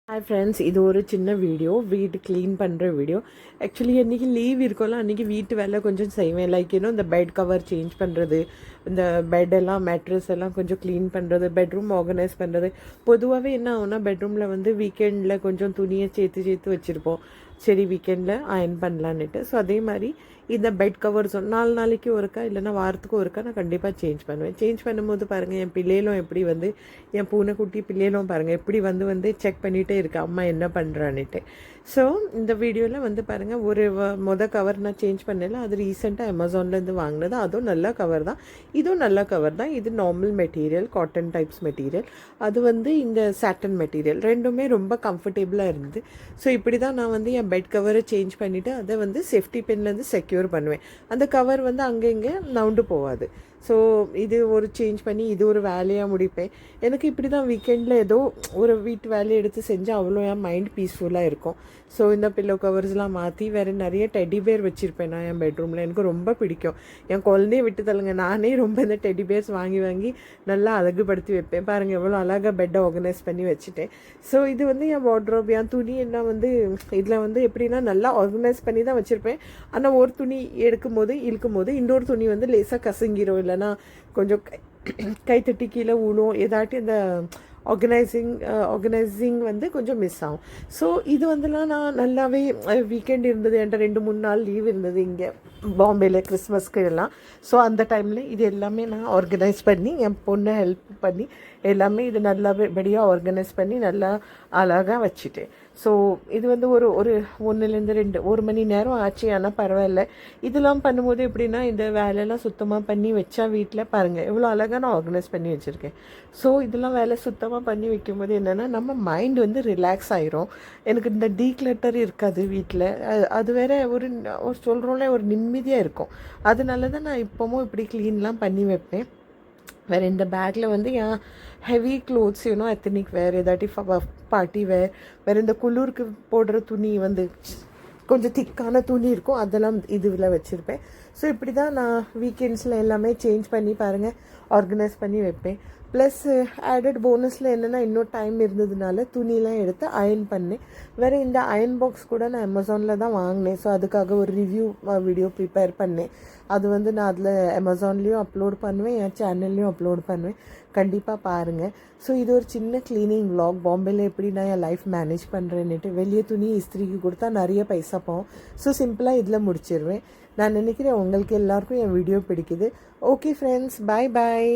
Hi friends, இது ஒரு சின்ன வீடியோ, வீடு க்ளீன் பண்ணுற வீடியோ. ஆக்சுவலி அன்றைக்கி லீவ் இருக்கும்ல, அன்றைக்கி வீட்டு வேலை கொஞ்சம் செய்வேன். லைக் இந்த பெட் கவர் சேஞ்ச் பண்ணுறது, இந்த பெட்டெல்லாம் மேட்ரஸ் எல்லாம் கொஞ்சம் க்ளீன் பண்ணுறது, பெட்ரூம் ஆர்கனைஸ் பண்ணுறது. பொதுவாகவே என்ன ஆகும்னா, பெட்ரூமில் வந்து வீக்கெண்டில் கொஞ்சம் துணியை சேர்த்து சேர்த்து வச்சுருப்போம். சரி, வீக்கெண்டில் அயர்ன் பண்ணலான்னுட்டு. ஸோ அதே மாதிரி இந்த பெட் கவர்ஸ் 4 நாளைக்கு ஒருக்கா இல்லைனா வாரத்துக்கு ஒருக்கா நான் கண்டிப்பாக சேஞ்ச் பண்ணுவேன். சேஞ்ச் பண்ணும்போது பாருங்கள், என் பிள்ளைகளும் எப்படி வந்து, என் பூனைக்குட்டி பிள்ளைகளும் பாருங்கள் எப்படி வந்து செக் பண்ணிகிட்டே இருக்கு அம்மா என்ன பண்ணுறான்னுட்டு. ஸோ இந்த வீடியோவில் வந்து பாருங்கள், ஒரு கவர் நான் சேஞ்ச் பண்ணல. அது ரீசெண்டாக அமேசான்லேருந்து வாங்கினது. அதுவும் நல்ல கவர் தான், இதுவும் நல்ல கவர் தான். இது normal material, cotton types material. அது வந்து இந்த சாட்டன் மெட்டீரியல், ரெண்டுமே ரொம்ப கம்ஃபர்டபுளாக இருந்தது. ஸோ இப்படி தான் நான் வந்து என் பெட் கவரை சேஞ்ச் பண்ணிவிட்டு அதை வந்து சேஃப்டி பின்லேருந்து செக்யூர் பண்ணுவேன். அந்த கவர் வந்து அங்கே இங்கே நவுண்டு போகாது. ஸோ இது ஒரு சேஞ்ச் பண்ணி இது ஒரு வேலையாக முடிப்பேன். எனக்கு இப்படி தான் வீக்கெண்டில் ஏதோ ஒரு வீட்டு வேலையை எடுத்து செஞ்சால் அவ்வளோ என் மைண்ட் பீஸ்ஃபுல்லாக இருக்கும். ஸோ இந்த பில்லோ கவர்ஸ்லாம் மாற்றி வேறு நிறைய டெடி பேர் வச்சுருப்பேன் நான் என் பெட்ரூமில். எனக்கு ரொம்ப பிடிக்கும். என் குழந்தைய விட்டு தள்ளுங்க, நானே ரொம்ப இந்த டெடி பேர்ஸ் வாங்கி வாங்கி நல்லா அழகுபடுத்தி வைப்பேன். பாருங்கள் எவ்வளோ அழகாக பெட்டை ஆர்கனைஸ் பண்ணி வச்சுட்டேன். ஸோ இது வந்து என் வார்ட்ரோப், என் துணி எல்லாம் வந்து இதில் வந்து எப்படின்னா நல்லா ஆர்கனைஸ் பண்ணி தான் வச்சுருப்பேன். ஆனால் ஒரு துணி இழுக்கும் போது இன்னொரு துணி வந்து லேசாக கசங்கிரும், இல்லைன்னா கொஞ்சம் கை தட்டி கீழே ஊழும், ஏதாட்டி இந்த ஆர்கனைசிங் வந்து கொஞ்சம் மிஸ் ஆகும். ஸோ இது வந்துலாம் நான் நல்லாவே வீக்கெண்ட் இருந்தது, என்கிட்ட 2-3 நாள் லீவ் இருந்தது இங்கே பாம்பேயில் கிறிஸ்மஸ்க்கு எல்லாம். ஸோ அந்த டைமில் இது எல்லாமே நான் ஆர்கனைஸ் பண்ணி என் பொண்ணை ஹெல்ப் பண்ணி எல்லாமே இது நல்லபடியாக ஆர்கனைஸ் பண்ணி நல்லா அழகாக வச்சுட்டேன். ஸோ இது வந்து ஒரு 1-2 1 மணி நேரம் ஆச்சு. ஆனால் பரவாயில்ல. இதெல்லாம் பண்ணும்போது எப்படின்னா, இந்த வேலையெல்லாம் சுத்தமாக பண்ணி வச்சா வீட்டில் பாருங்கள் எவ்வளோ அழகாக நான் ஆர்கனைஸ் பண்ணி வச்சுருக்கேன். ஸோ இதெல்லாம் வேலை சுத்தமாக பண்ணி வைக்கும்போது என்னென்னா, நம்ம மைண்ட் வந்து ரிலாக்ஸ் ஆயிரும். எனக்கு இந்த டீக்ளட்டர் இருக்காது வீட்டில். அது வேற ஒரு சொல்கிறோம்ல, ஒரு நிம்மதியாக இருக்கும். அதனால தான் நான் இப்போவும் இப்படி க்ளீன்லாம் பண்ணி வைப்பேன். வேறு இந்த பேக்கில் வந்து என் ஹெவி க்ளோத்ஸ் எத்தனிக் வேர், ஏதாட்டி பார்ட்டி வேறு இந்த குளிருக்கு போடுற துணி வந்து கொஞ்சம் திக்கான துணி இருக்கும், அதெல்லாம் இதுவில் வச்சுருப்பேன். ஸோ இப்படி தான் நான் வீக்கெண்ட்ஸில் எல்லாமே சேஞ்ச் பண்ணி பாருங்கள் ஆர்கனைஸ் பண்ணி வைப்பேன். ப்ளஸ் ஆடட் போனஸில் என்னென்னா, இன்னும் டைம் இருந்ததுனால துணிலாம் எடுத்து அயர்ன் பண்ணேன். வேறு இந்த அயர்ன் பாக்ஸ் கூட நான் அமேசானில் தான் வாங்கினேன். ஸோ அதுக்காக ஒரு ரிவ்யூ வீடியோ ப்ரிப்பேர் பண்ணேன். அது வந்து நான் அதில் அமேசான்லேயும் அப்லோட் பண்ணுவேன், என் சேனல்லையும் அப்லோட் பண்ணுவேன். கண்டிப்பாக பாருங்கள். ஸோ இது ஒரு சின்ன க்ளீனிங் விலாக். பாம்பேயில் எப்படி நான் என் லைஃப் மேனேஜ் பண்ணுறேன்னுட்டு. வெளியே துணி இஸ்திரிக்கு கொடுத்தா நிறைய பைசா போகும். ஸோ சிம்பிளாக இதில் முடிச்சிடுவேன். நான் நினைக்கிறேன் உங்களுக்கு எல்லாருக்கும் என் வீடியோ பிடிக்குது. ஓகே ஃப்ரெண்ட்ஸ், பாய் பாய்.